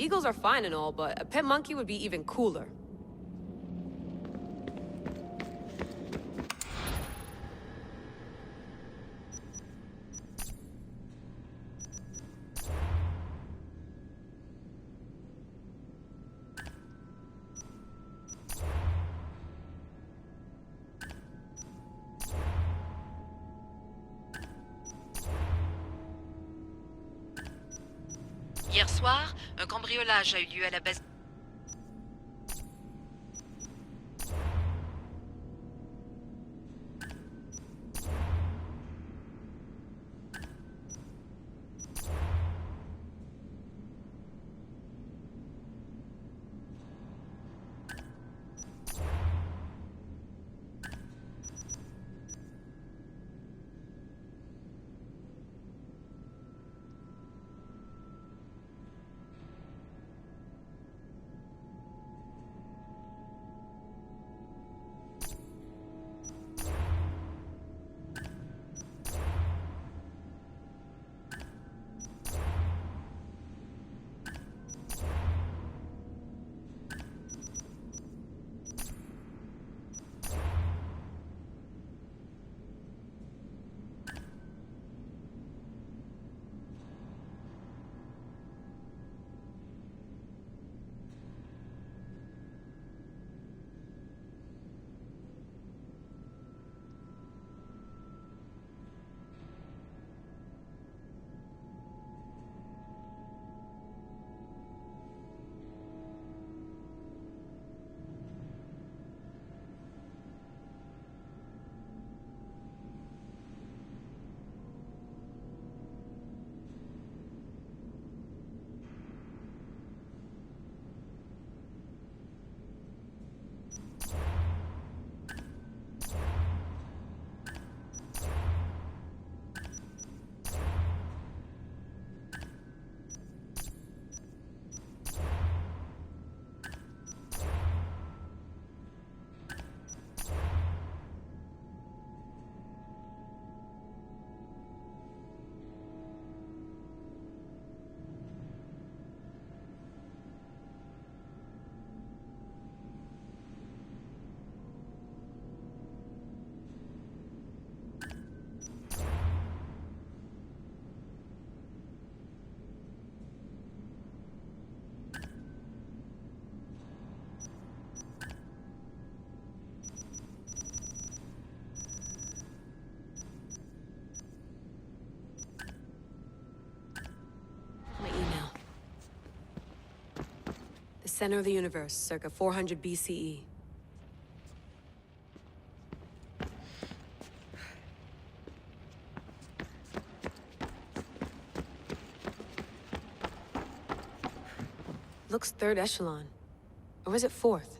Eagles are fine and all, but a pet monkey would be even cooler. Hier soir, un cambriolage a eu lieu à la base. Center of the universe, circa 400 BCE. Looks third echelon. Or is it fourth?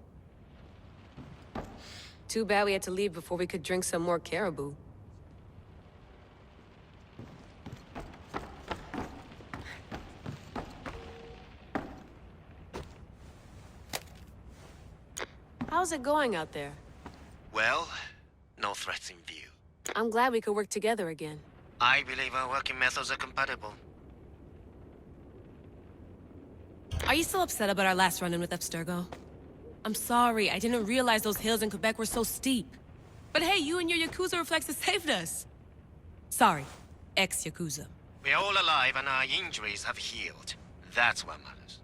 Too bad we had to leave before we could drink some more caribou. How's it going out there? Well, no threats in view. I'm glad we could work together again. I believe our working methods are compatible. Are you still upset about our last run-in with Abstergo? I'm sorry, I didn't realize those hills in Quebec were so steep. But hey, you and your Yakuza reflexes saved us. Sorry, ex-Yakuza. We're all alive and our injuries have healed. That's what matters.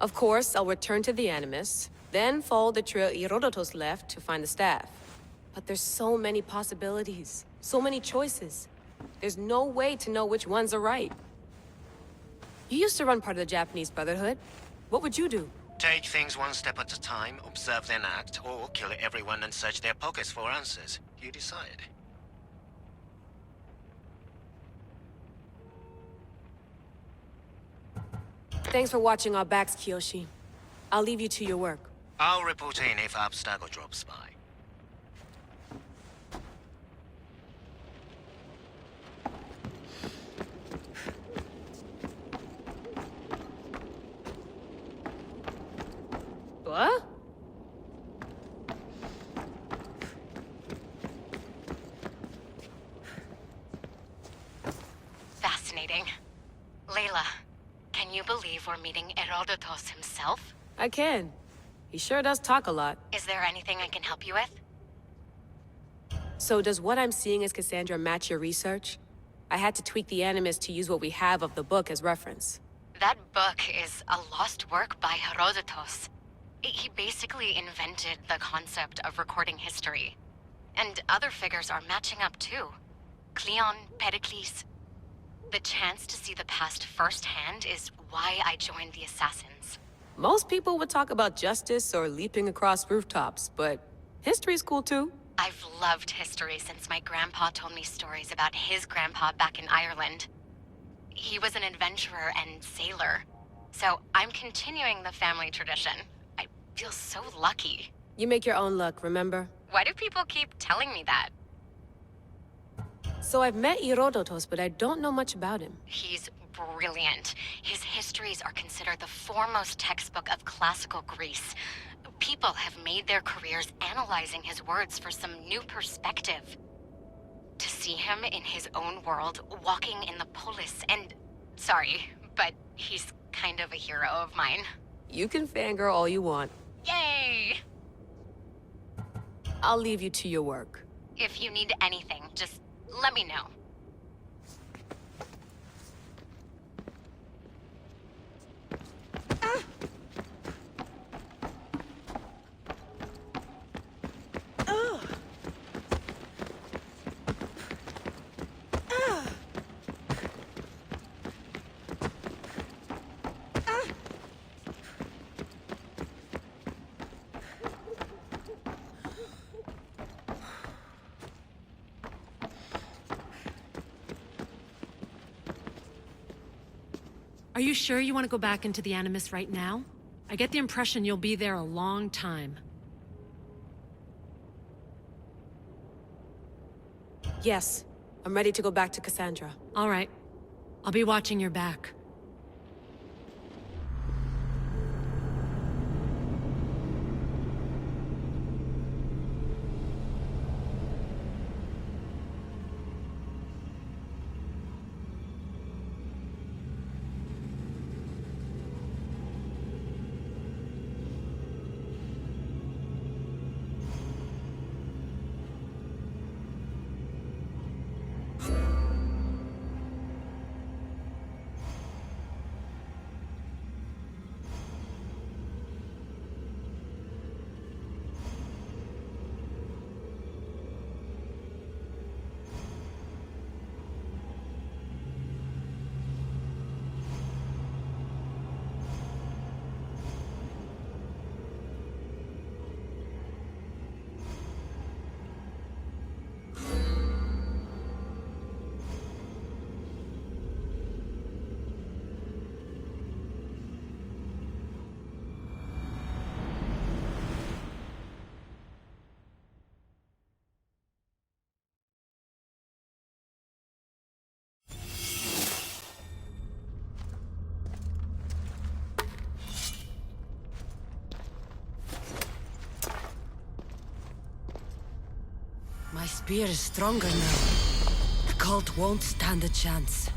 Of course, I'll return to the Animus, then follow the trail Herodotus left to find the staff. But there's so many possibilities, so many choices. There's no way to know which ones are right. You used to run part of the Japanese Brotherhood. What would you do? Take things one step at a time, observe then act, or kill everyone and search their pockets for answers. You decide. Thanks for watching our backs, Kiyoshi. I'll leave you to your work. I'll report in if Abstergo drops by. What? Fascinating. Layla, can you believe we're meeting Herodotus himself? I can. He sure does talk a lot. Is there anything I can help you with? So does what I'm seeing as Cassandra match your research? I had to tweak the Animus to use what we have of the book as reference. That book is a lost work by Herodotus. He basically invented the concept of recording history. And other figures are matching up too. Cleon, Pericles. The chance to see the past firsthand is why I joined the Assassins. Most people would talk about justice or leaping across rooftops, but history's cool too. I've loved history since my grandpa told me stories about his grandpa back in Ireland. He was an adventurer and sailor, so I'm continuing the family tradition. I feel so lucky. You make your own luck, remember? Why do people keep telling me that? So I've met Herodotus, but I don't know much about him. He's brilliant. His histories are considered the foremost textbook of classical Greece. People have made their careers analyzing his words for some new perspective. To see him in his own world, walking in the polis, and... Sorry, but he's kind of a hero of mine. You can fangirl all you want. Yay! I'll leave you to your work. If you need anything, just let me know. Are you sure you want to go back into the Animus right now? I get the impression you'll be there a long time. Yes, I'm ready to go back to Cassandra. All right. I'll be watching your back. My spear is stronger now. The cult won't stand a chance.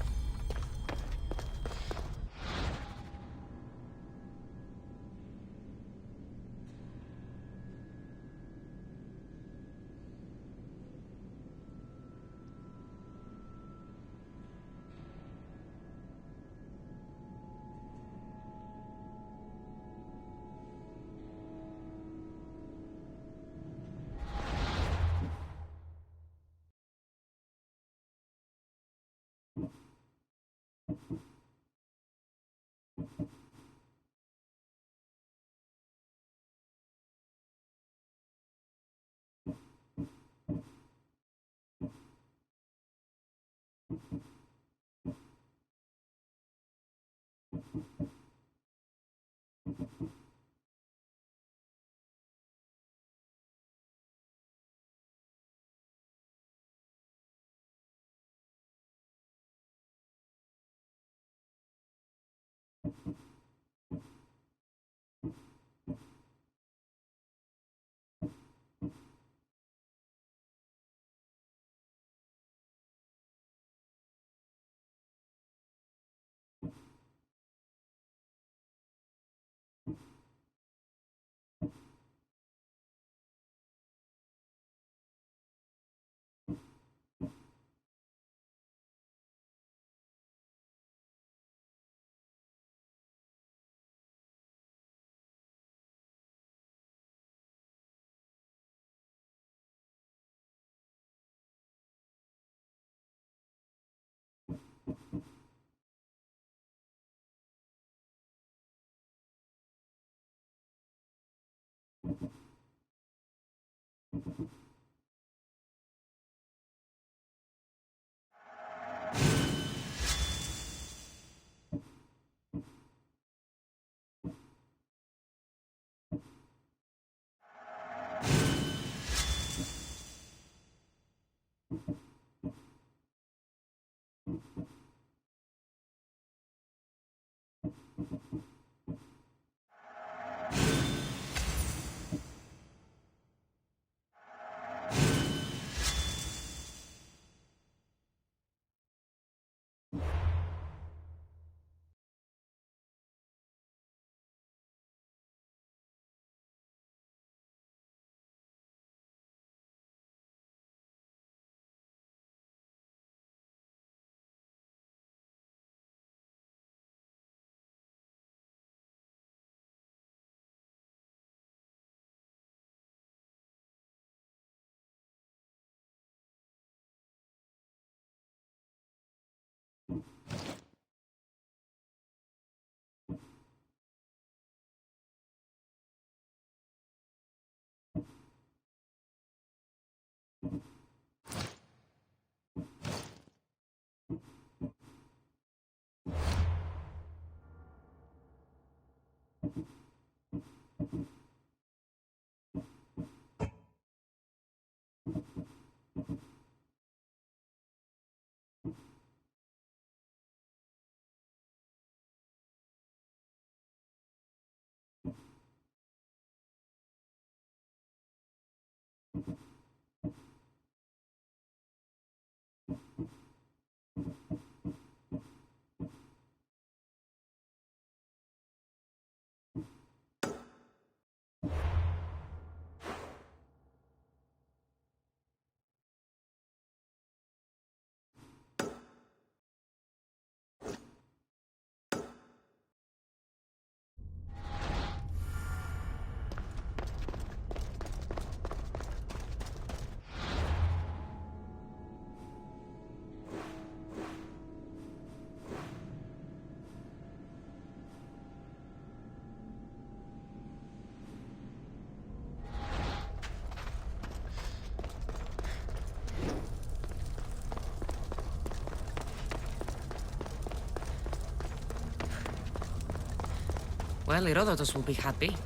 Well, Herodotus will be happy.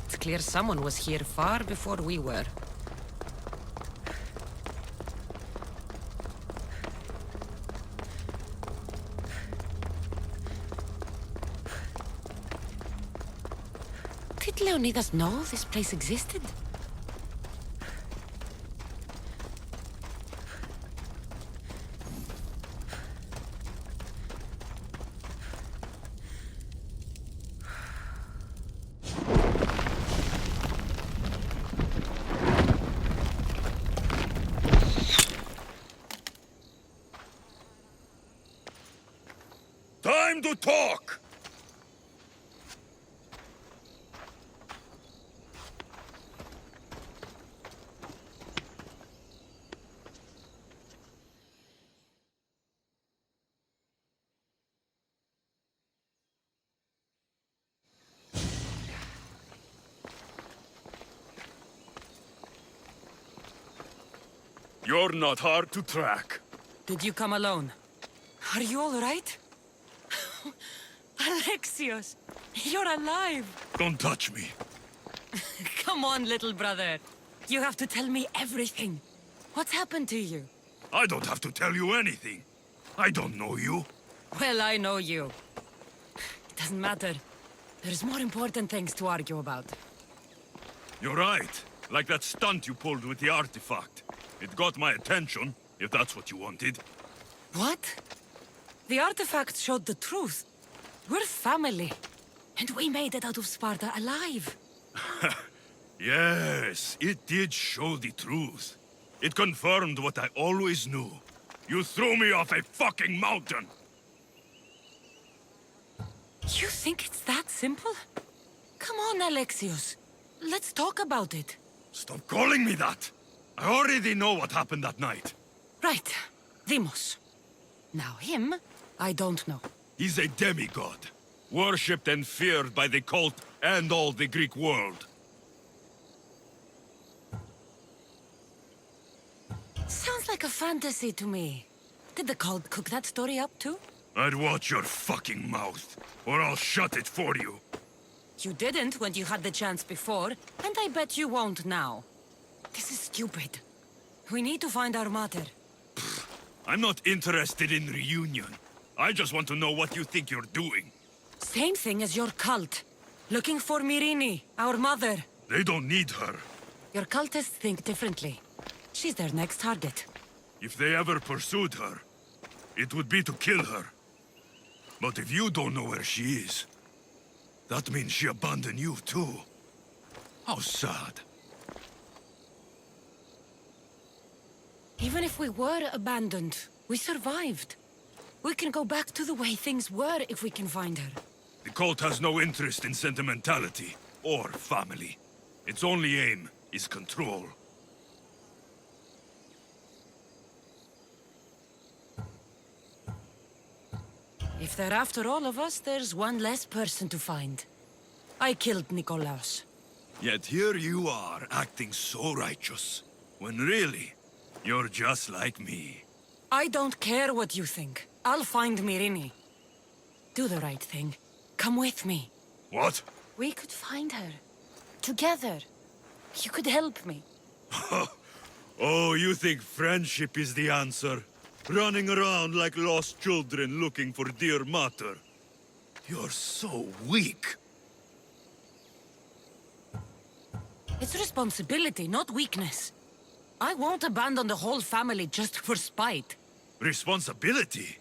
It's clear someone was here far before we were. Did Leonidas know this place existed? Time to talk! You're not hard to track. Did you come alone? Are you all right? Alexios, you're alive! Don't touch me. Come on, little brother. You have to tell me everything. What's happened to you? I don't have to tell you anything. I don't know you. Well, I know you. It doesn't matter. There's more important things to argue about. You're right. Like that stunt you pulled with the artifact. It got my attention, if that's what you wanted. What? The artifact showed the truth. We're family. And we made it out of Sparta alive. Yes, it did show the truth. It confirmed what I always knew. You threw me off a fucking mountain! You think it's that simple? Come on, Alexios. Let's talk about it. Stop calling me that! I already know what happened that night. Right. Deimos. Now him, I don't know. He's a demigod. Worshipped and feared by the cult and all the Greek world. Sounds like a fantasy to me. Did the cult cook that story up too? I'd watch your fucking mouth, or I'll shut it for you. You didn't when you had the chance before, and I bet you won't now. This is stupid. We need to find our mother. I'm not interested in reunion. I just want to know what you think you're doing. Same thing as your cult. Looking for Myrine, our mother. They don't need her. Your cultists think differently. She's their next target. If they ever pursued her, it would be to kill her. But if you don't know where she is, that means she abandoned you too. How sad. Even if we were abandoned, we survived. We can go back to the way things were if we can find her. The cult has no interest in sentimentality or family. Its only aim is control. If they're after all of us, there's one less person to find. I killed Nikolaos. Yet here you are, acting so righteous. When really, you're just like me. I don't care what you think. I'll find Myrini. Do the right thing. Come with me. What? We could find her. Together. You could help me. Oh, you think friendship is the answer? Running around like lost children looking for dear mater. You're so weak. It's responsibility, not weakness. I won't abandon the whole family just for spite. Responsibility?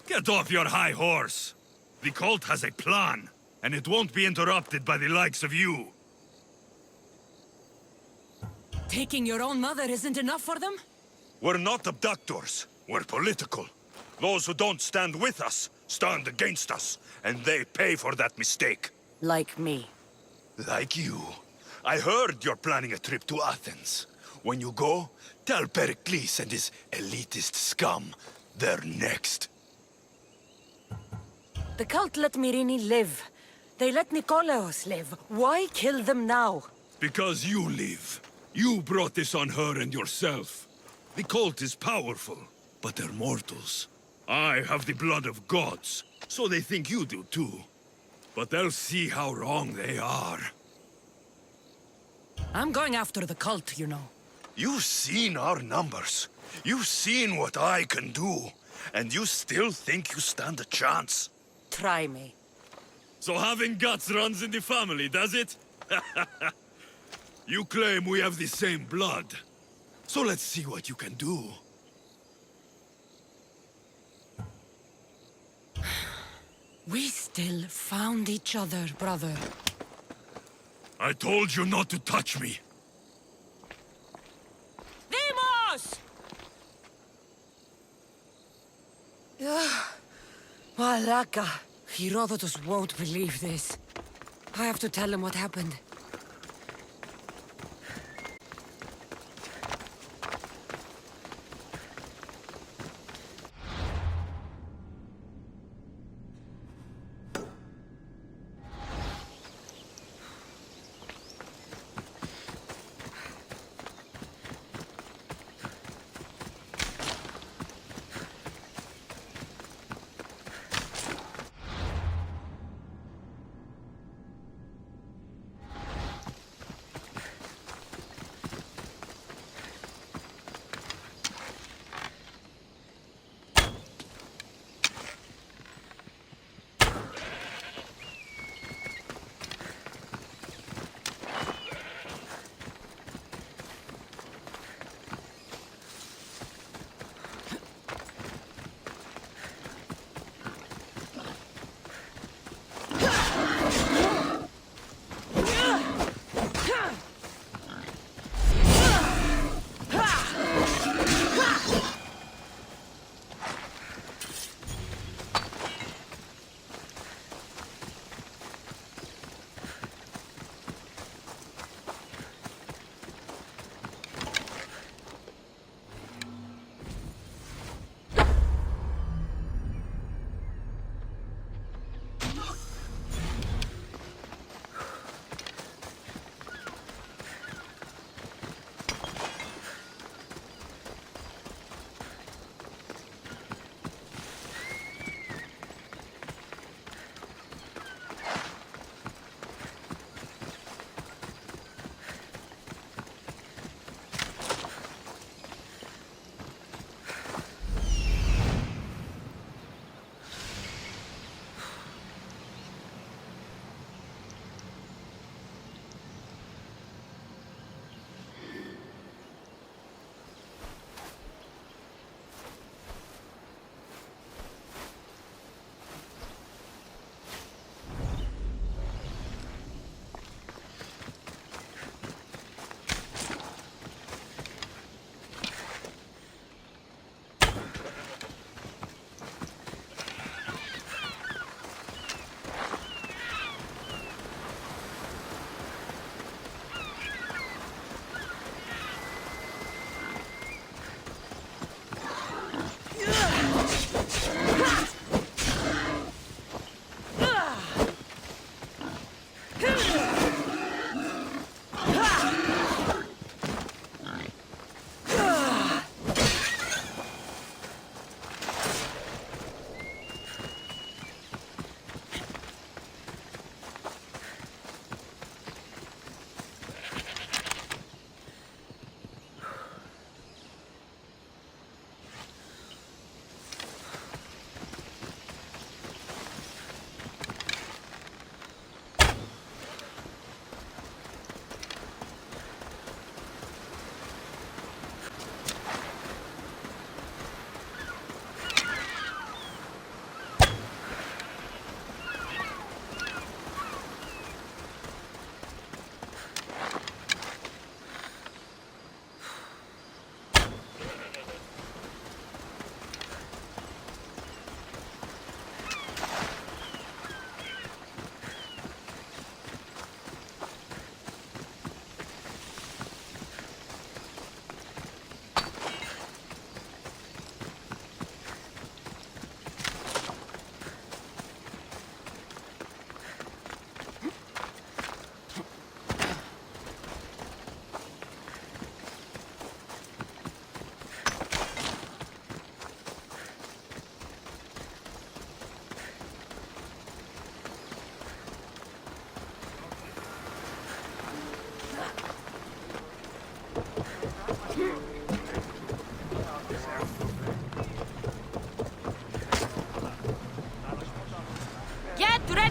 Get off your high horse. The cult has a plan, and it won't be interrupted by the likes of you. Taking your own mother isn't enough for them? We're not abductors. We're political. Those who don't stand with us stand against us, and they pay for that mistake. Like me. Like you. I heard you're planning a trip to Athens. When you go, tell Pericles and his elitist scum they're next. The cult let Myrini live. They let Nikolaos live. Why kill them now? Because you live. You brought this on her and yourself. The cult is powerful, but they're mortals. I have the blood of gods, so they think you do too. But they'll see how wrong they are. I'm going after the cult, you know. You've seen our numbers. You've seen what I can do. And you still think you stand a chance? Try me. So having guts runs in the family, does it? You claim we have the same blood. So let's see what you can do. We still found each other, brother. I told you not to touch me. Demos! Malaka. Herodotus won't believe this. I have to tell him what happened.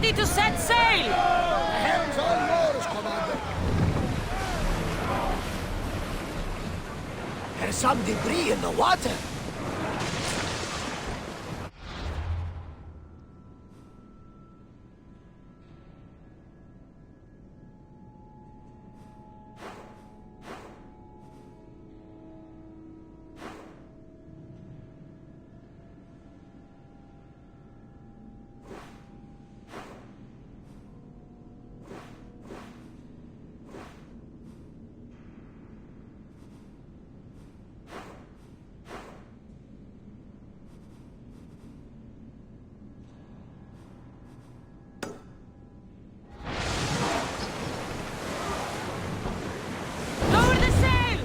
ready to set sail! The helm's all yours, Commander. There's some debris in the water. Lower the sail!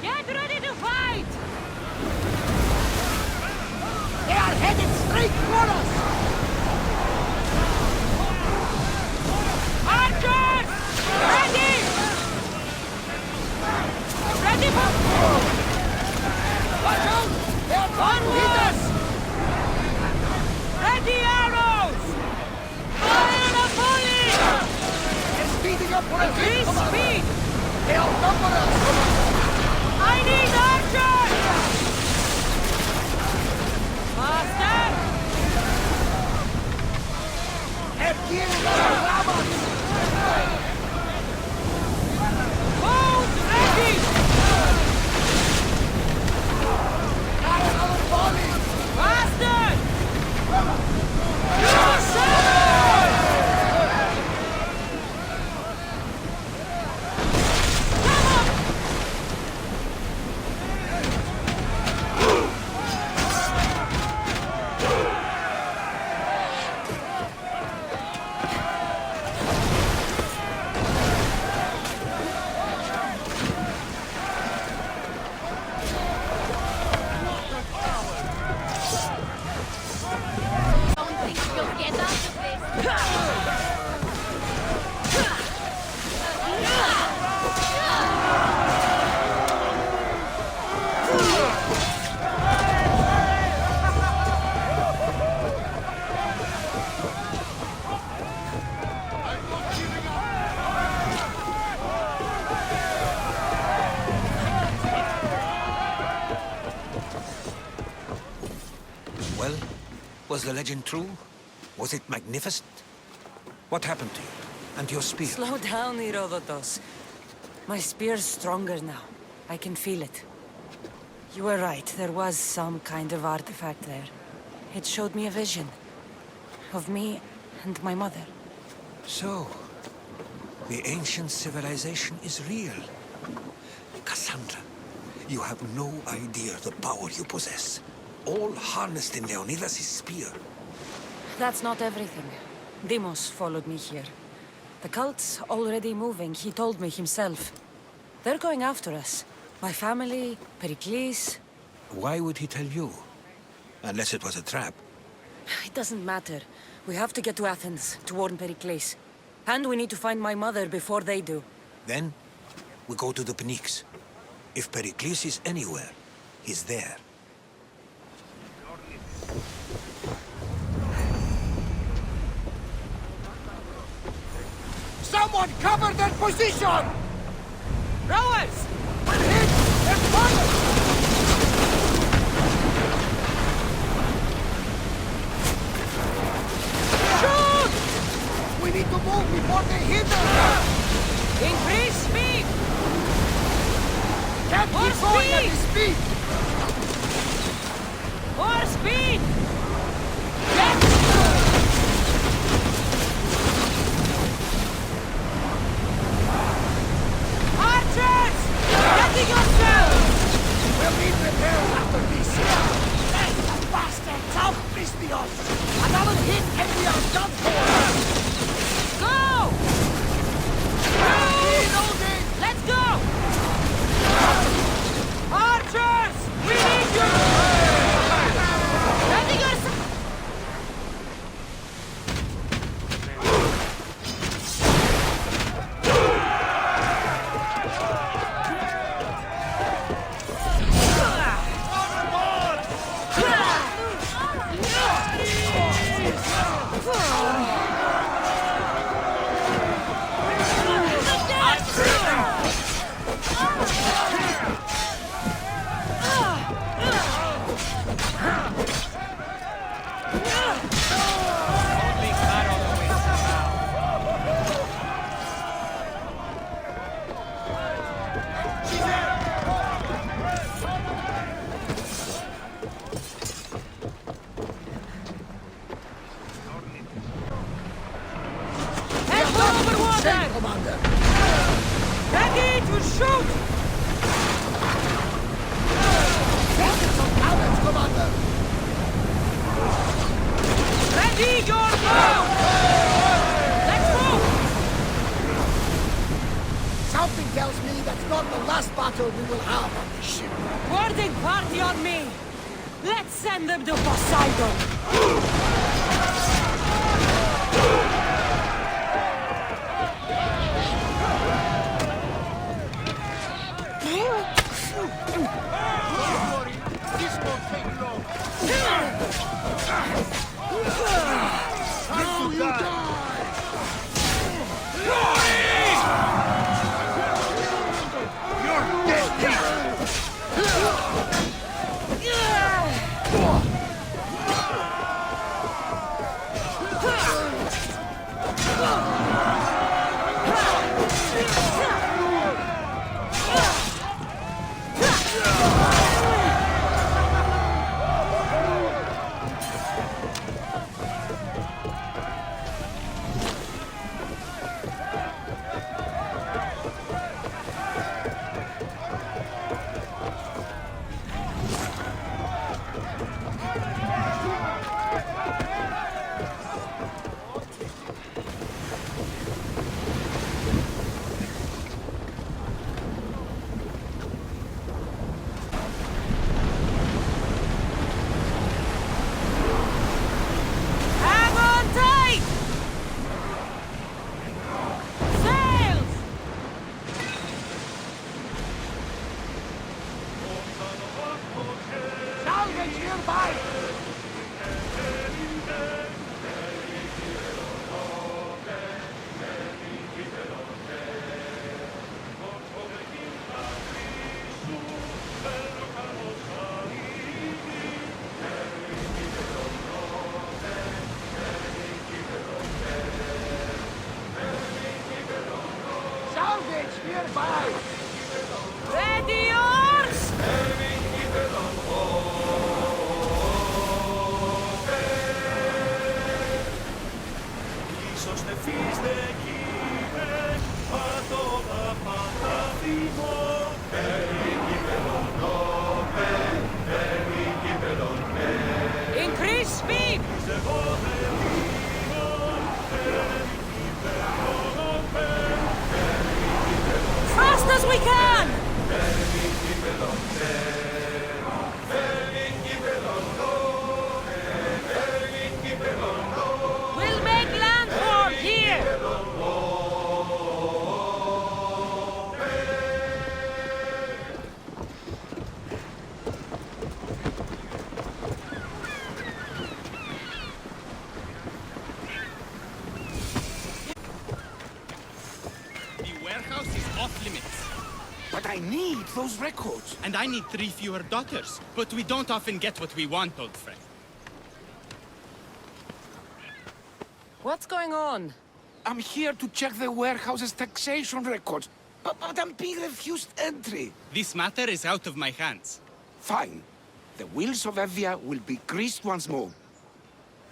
Get ready to fight! They are headed straight for us! Archers! Ready! Ready for... Watch out! They are trying to hit us! Ready arrows! Fire the volley! They're speeding up for a hit, Increase Commander! speed! They outnumber us, Commander! I need archers! Faster! They're gearing up to ram us! Bows ready! Not another volley! Faster! Yourself! Come on! Well, was the legend true? Was it magnificent? What happened to you? And your spear? Slow down, Herodotus. My spear's stronger now. I can feel it. You were right. There was some kind of artifact there. It showed me a vision. Of me and my mother. So, the ancient civilization is real. Cassandra, you have no idea the power you possess. All harnessed in Leonidas' spear. That's not everything. Deimos followed me here. The cult's already moving, he told me himself. They're going after us. My family, Pericles. Why would he tell you? Unless it was a trap. It doesn't matter. We have to get to Athens, to warn Pericles. And we need to find my mother before they do. Then, we go to the Pnyx. If Pericles is anywhere, he's there. Someone cover that position! Rowers! We're hit! They're fired! Shoot! We need to move before they hit us! Increase speed! Can't More keep going at speed! this speed! More speed! Archers! Getting yourselves! We'll need repairs after this! These bastards outpissed us! Another hit and we are done for! Go! Reloading! Let's go! Archers! We need you! Getting yourselves! Say, Commander! Ready to shoot! Focus on cannons, Commander! Ready your bow! Let's move! Something tells me that's not the last battle we will have on this ship. Boarding party on me! Let's send them to Poseidon! This won't take long. Now you die! You're dead, Hang on tight! Sails! Salvage nearby! Salvage nearby! Ready yours! Increase speed! Fast as we can! off limits. But I need those records. And I need 3 fewer daughters. But we don't often get what we want, old friend. What's going on? I'm here to check the warehouse's taxation records, but I'm being refused entry. This matter is out of my hands. Fine. The wheels of Evia will be greased once more.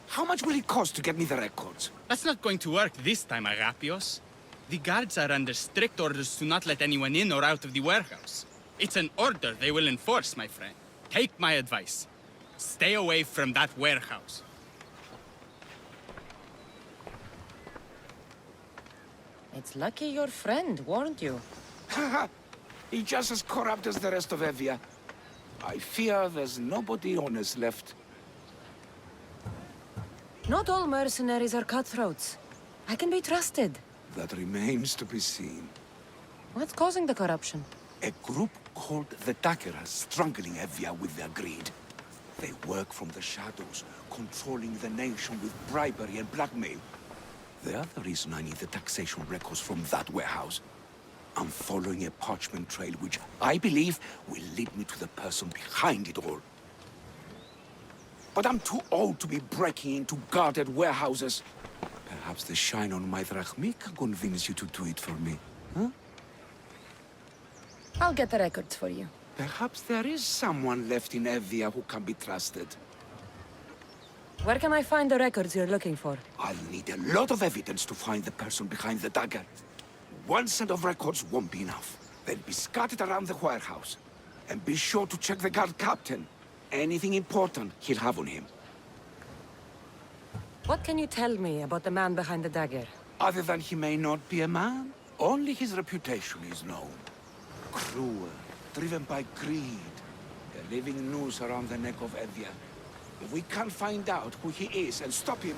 How much will it cost to get me the records? That's not going to work this time, Agapios. The guards are under strict orders to not let anyone in or out of the warehouse. It's an order they will enforce, my friend. Take my advice. Stay away from that warehouse. It's lucky your friend warned you. Haha, he's just as corrupt as the rest of Evia. I fear there's nobody honest left. Not all mercenaries are cutthroats. I can be trusted. That remains to be seen. What's causing the corruption? A group called the Dakeras strangling Evia with their greed. They work from the shadows, controlling the nation with bribery and blackmail. The other reason I need the taxation records from that warehouse. I'm following a parchment trail which I believe will lead me to the person behind it all. But I'm too old to be breaking into guarded warehouses. Perhaps the shine on my drachmi can convince you to do it for me, huh? I'll get the records for you. Perhaps there is someone left in Evia who can be trusted. Where can I find the records you're looking for? I'll need a lot of evidence to find the person behind the dagger. One set of records won't be enough. They'll be scattered around the warehouse. And be sure to check the guard captain. Anything important he'll have on him. What can you tell me about the man behind the dagger? Other than he may not be a man, only his reputation is known. Cruel, driven by greed. A living noose around the neck of Evia. If we can't find out who he is and stop him,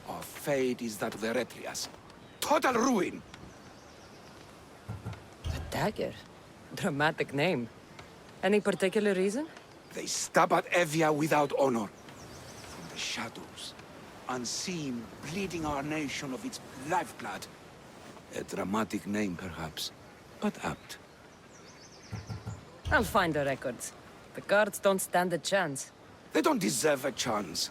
our fate is that of the Retrias. Total ruin! The dagger? Dramatic name. Any particular reason? They stab at Evia without honor. From the shadows, unseen, bleeding our nation of its lifeblood. A dramatic name, perhaps, but apt. I'll find the records. The guards don't stand a chance. They don't deserve a chance.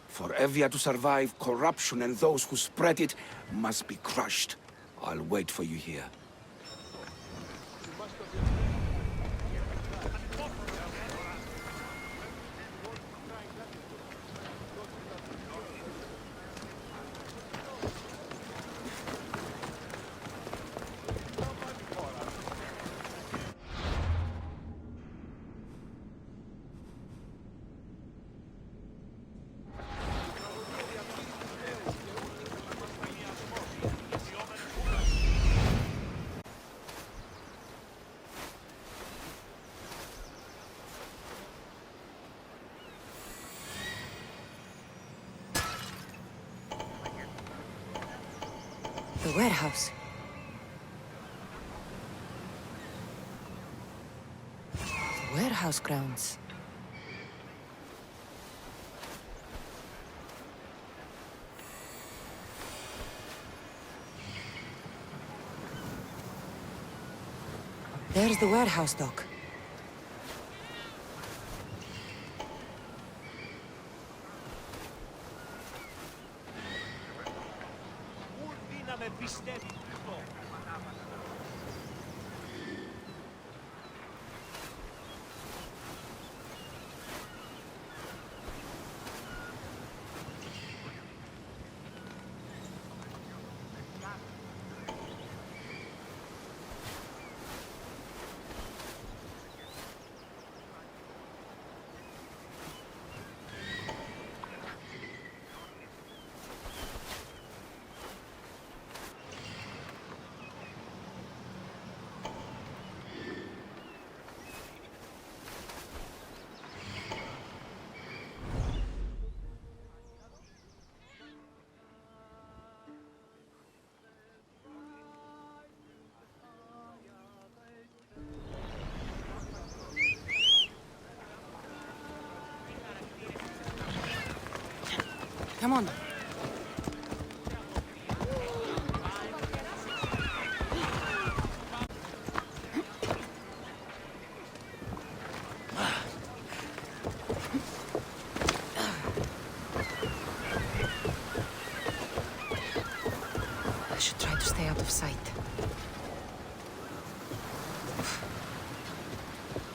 For Evia to survive, corruption and those who spread it must be crushed. I'll wait for you here. The warehouse. The warehouse grounds. There's the warehouse dock. Come on.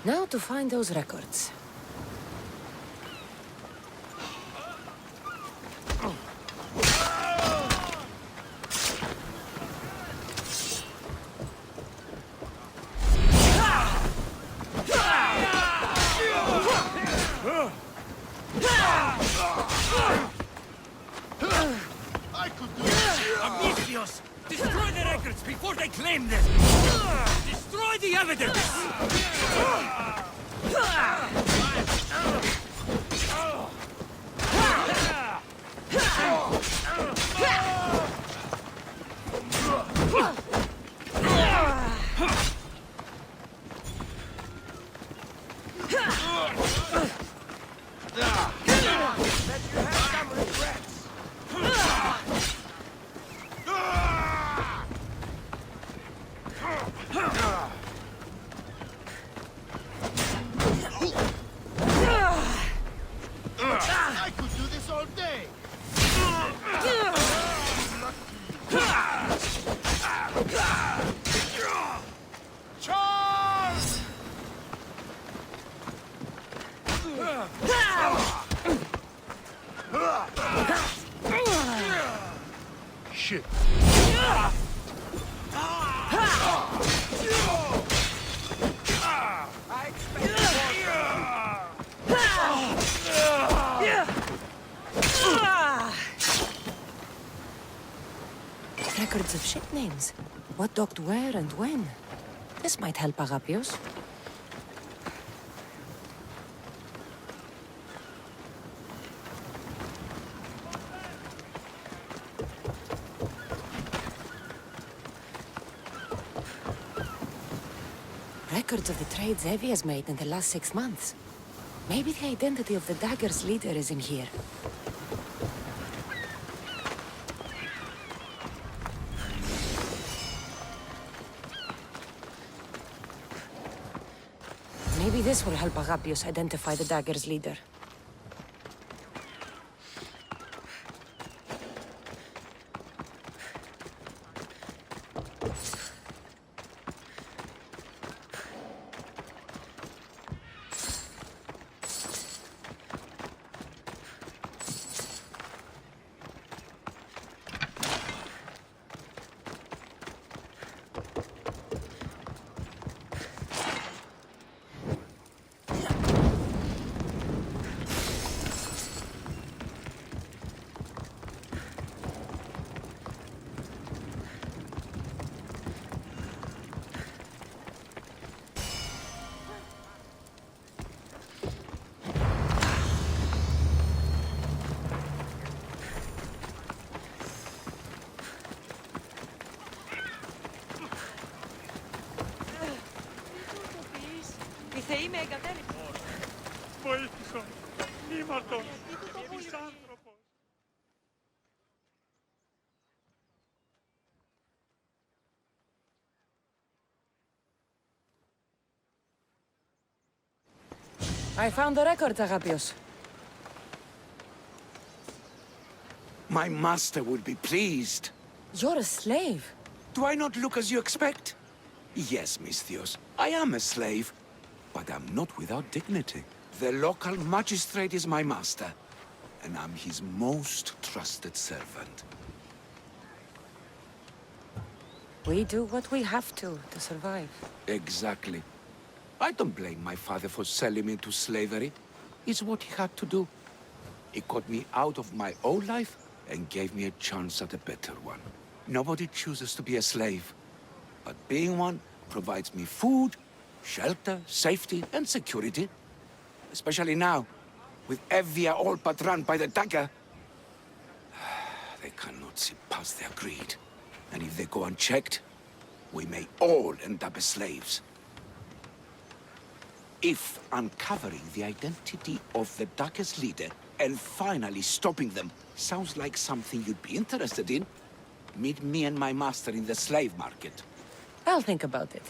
Now to find those records. Amicios! Destroy the records before they claim them! Destroy the evidence! I could do this all day. Charge! Shit. Records of ship names. What docked where and when. This might help Agapios. Records of the trades Evie has made in the last 6 months. Maybe the identity of the dagger's leader is in here. Maybe this will help Agapios identify the dagger's leader. Βοήθησον! Ήμαρτον! Εμείς άνθρωπος! I found the records, Agapios. My master would be pleased. You're a slave. Do I not look as you expect? Yes, Misthios, I am a slave, but I'm not without dignity. The local magistrate is my master, and I'm his most trusted servant. We do what we have to survive. Exactly. I don't blame my father for selling me into slavery. It's what he had to do. He got me out of my old life and gave me a chance at a better one. Nobody chooses to be a slave, but being one provides me food, shelter, safety, and security. Especially now, with Evia all but run by the dagger. They cannot see past their greed. And if they go unchecked, we may all end up as slaves. If uncovering the identity of the dagger's leader and finally stopping them sounds like something you'd be interested in, meet me and my master in the slave market. I'll think about it.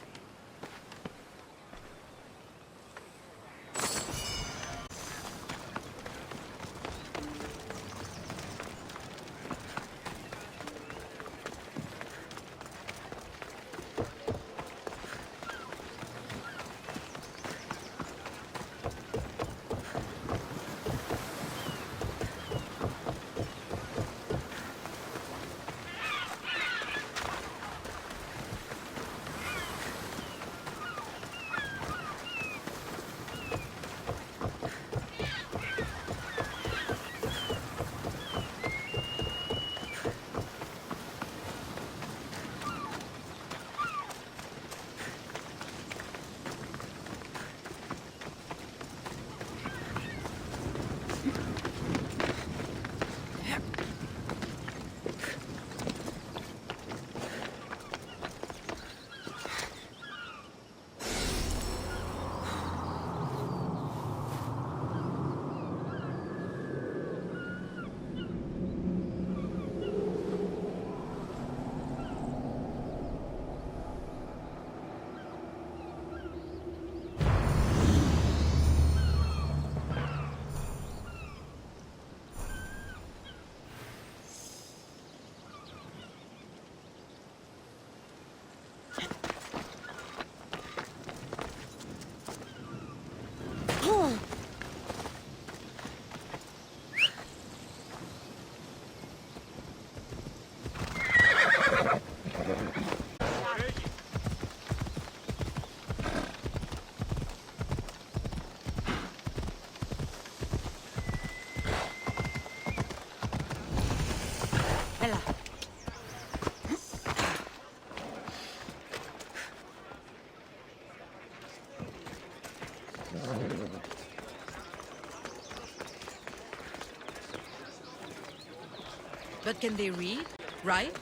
But can they read? Write?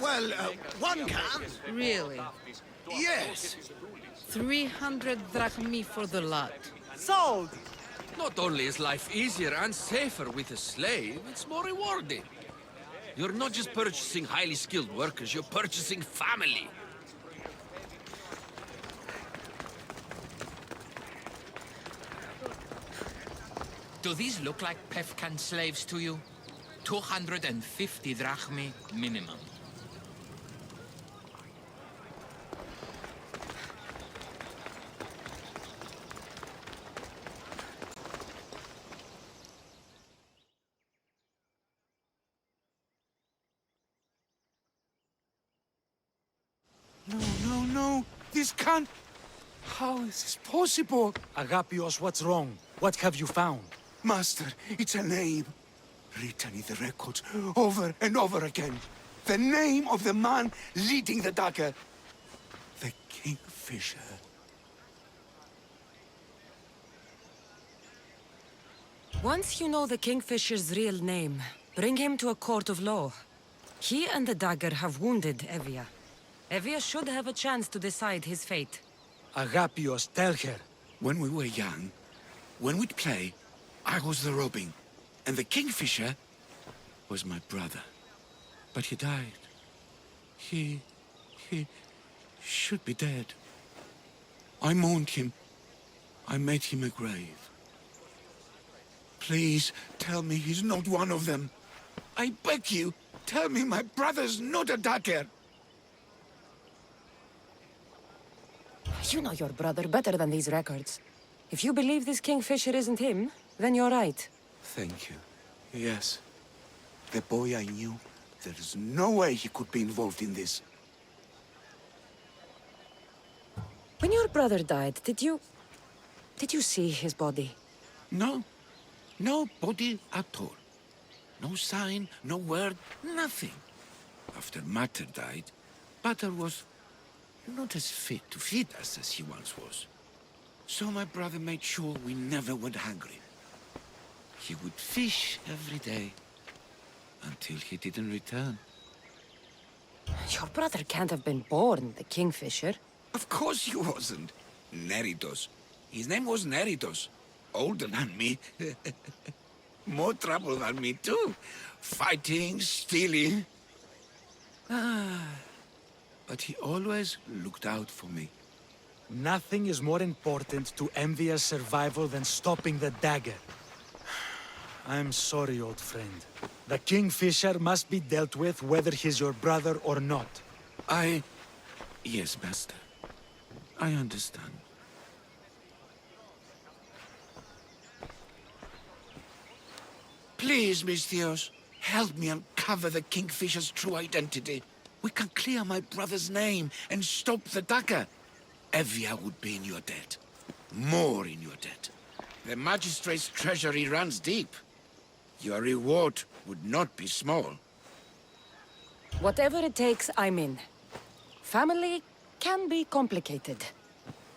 Well, one can. Really? Yes. 300 drachmi for the lot. Sold. Not only is life easier and safer with a slave, it's more rewarding. You're not just purchasing highly skilled workers, you're purchasing family. Do these look like Pefkan slaves to you? 250 drachmi minimum. No. This can't... How is this possible? Agapios, what's wrong? What have you found? Master, it's a name. Written in the records over and over again. The name of the man leading the dagger. The Kingfisher. Once you know the Kingfisher's real name, bring him to a court of law. He and the dagger have wounded Evia. Evia should have a chance to decide his fate. Agapios, tell her. When we were young, when we'd play, I was the robin, and the Kingfisher was my brother. But he died. He should be dead. I mourned him. I made him a grave. Please, tell me he's not one of them. I beg you, tell me my brother's not a dagger. You know your brother better than these records. If you believe this Kingfisher isn't him, then you're right. Thank you. Yes. The boy I knew, there's no way he could be involved in this. When your brother died, did you see his body? No. No body at all. No sign, no word, nothing. After Mater died, Pater was not as fit to feed us as he once was. So my brother made sure we never went hungry. He would fish every day, until he didn't return. Your brother can't have been born the Kingfisher. Of course he wasn't. Neritos. His name was Neritos. Older than me. More trouble than me, too. Fighting, stealing. But he always looked out for me. Nothing is more important to Envia's survival than stopping the dagger. I'm sorry, old friend. The Kingfisher must be dealt with whether he's your brother or not. Yes, Master. I understand. Please, Misthios, help me uncover the Kingfisher's true identity. We can clear my brother's name and stop the dagger. Evia would be in your debt. More in your debt. The Magistrate's treasury runs deep. Your reward would not be small. Whatever it takes, I'm in. Family can be complicated.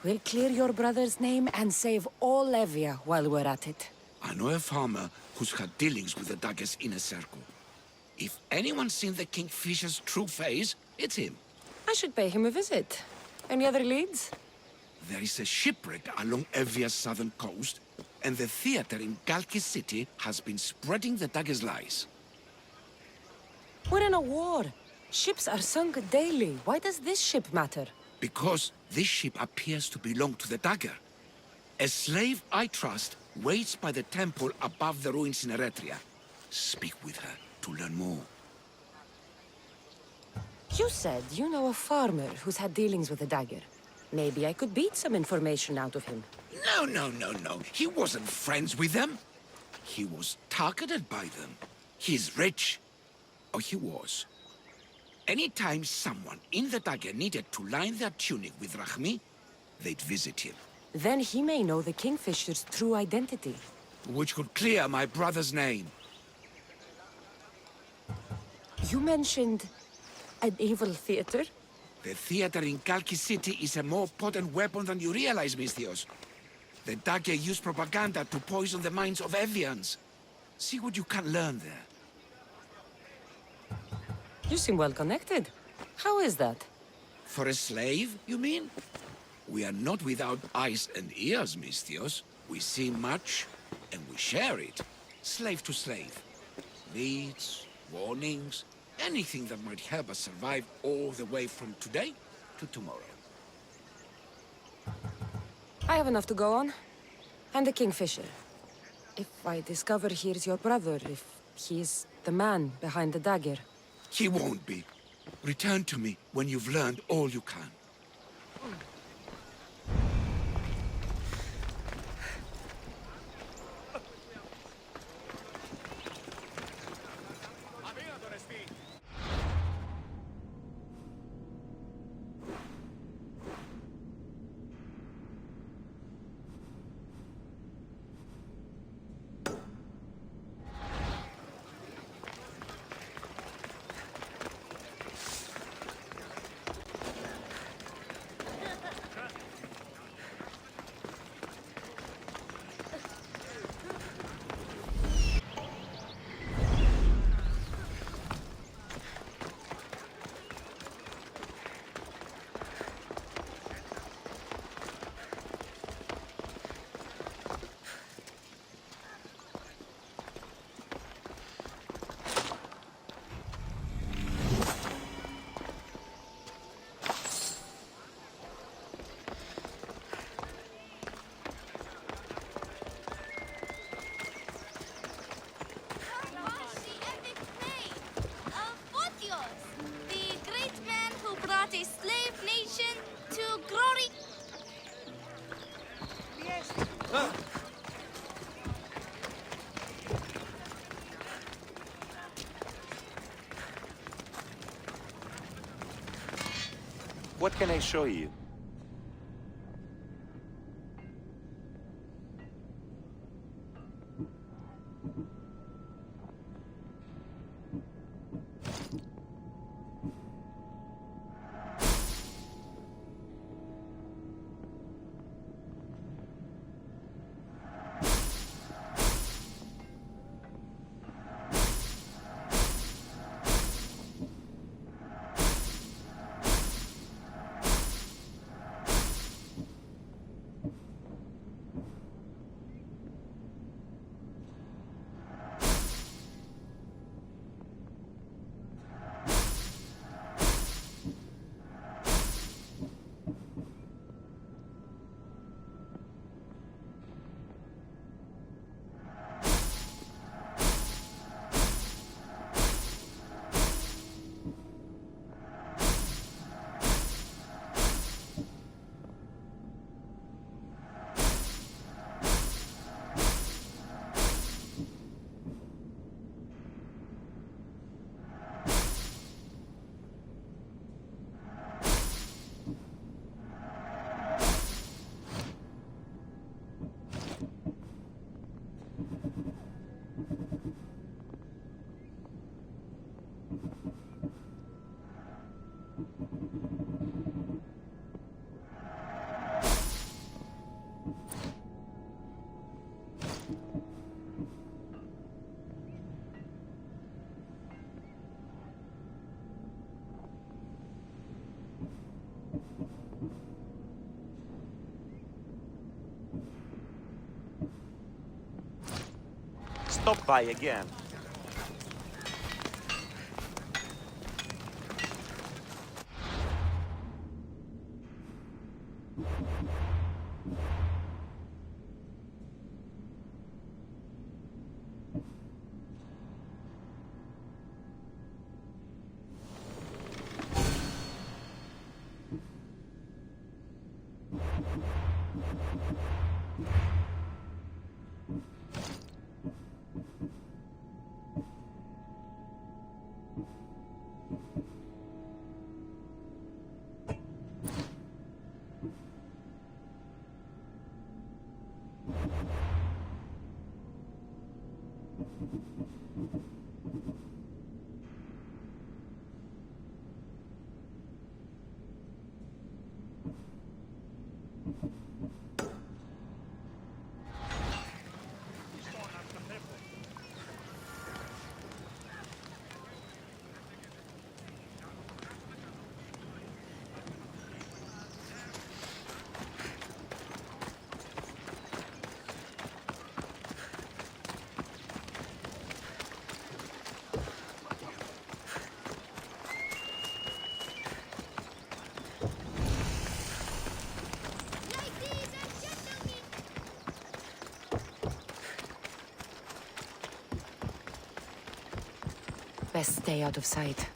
We'll clear your brother's name and save all Evia while we're at it. I know a farmer who's had dealings with the dagger's inner circle. If anyone's seen the Kingfisher's true face, it's him. I should pay him a visit. Any other leads? There is a shipwreck along Evia's southern coast, and the theater in Galki City has been spreading the dagger's lies. We're in a war. Ships are sunk daily. Why does this ship matter? Because this ship appears to belong to the dagger. A slave I trust waits by the temple above the ruins in Eretria. Speak with her to learn more. You said you know a farmer who's had dealings with the dagger. Maybe I could beat some information out of him. No. He wasn't friends with them. He was targeted by them. He's rich. Or he was. Anytime someone in the dagger needed to line their tunic with Rahmi, they'd visit him. Then he may know the Kingfisher's true identity. Which could clear my brother's name. You mentioned an evil theater? The theater in Kalki City is a more potent weapon than you realize, Misthios. The dagger used propaganda to poison the minds of Evians. See what you can learn there. You seem well connected. How is that? For a slave, you mean? We are not without eyes and ears, Mistios. We see much, and we share it. Slave to slave. Needs, warnings, anything that might help us survive all the way from today to tomorrow. I have enough to go on. I'm the Kingfisher. If I discover he's your brother, if he's the man behind the dagger... He won't be. Return to me when you've learned all you can. A slave nation to glory. What can I show you? Stop by again. Best stay out of sight.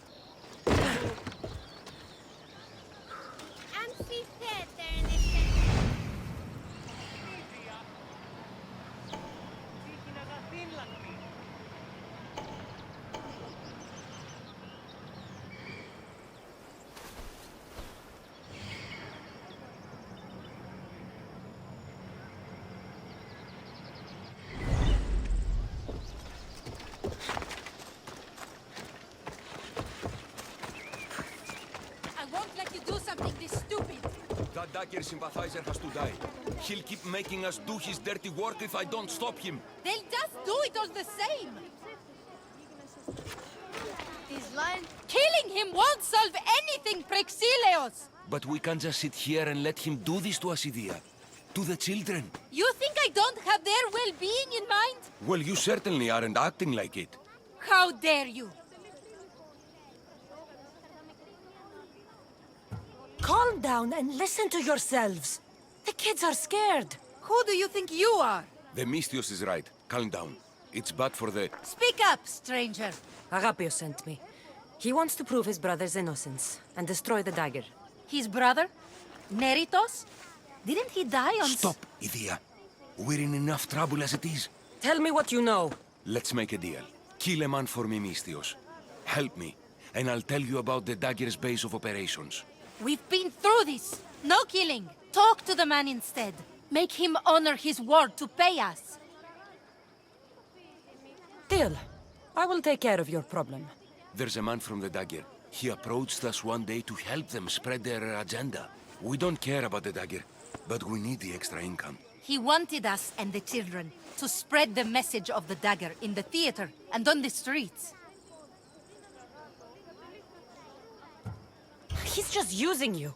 That dagger sympathizer has to die. He'll keep making us do his dirty work if I don't stop him. They'll just do it all the same. This line. Killing him won't solve anything, Prexileos! But we can't just sit here and let him do this to us, Idia. To the children. You think I don't have their well-being in mind? Well, you certainly aren't acting like it. How dare you! Calm down and listen to yourselves. The kids are scared. Who do you think you are? The Mystios is right. Calm down. It's bad for the... Speak up, stranger. Agapio sent me. He wants to prove his brother's innocence and destroy the dagger. His brother? Neritos? Didn't he die on... Stop, Idia. We're in enough trouble as it is. Tell me what you know. Let's make a deal. Kill a man for me, Mystios. Help me, and I'll tell you about the dagger's base of operations. We've been through this. No killing. Talk to the man instead. Make him honor his word to pay us. Deal. I will take care of your problem. There's a man from the dagger. He approached us one day to help them spread their agenda. We don't care about the dagger, but we need the extra income. He wanted us and the children to spread the message of the dagger in the theater and on the streets. He's just using you.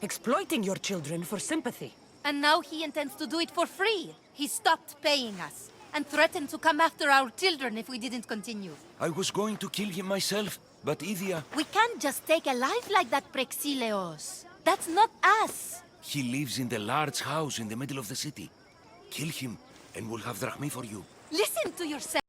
Exploiting your children for sympathy. And now he intends to do it for free. He stopped paying us and threatened to come after our children if we didn't continue. I was going to kill him myself, but Idia... We can't just take a life like that, Prexileos. That's not us. He lives in the large house in the middle of the city. Kill him, and we'll have drachmi for you. Listen to yourself.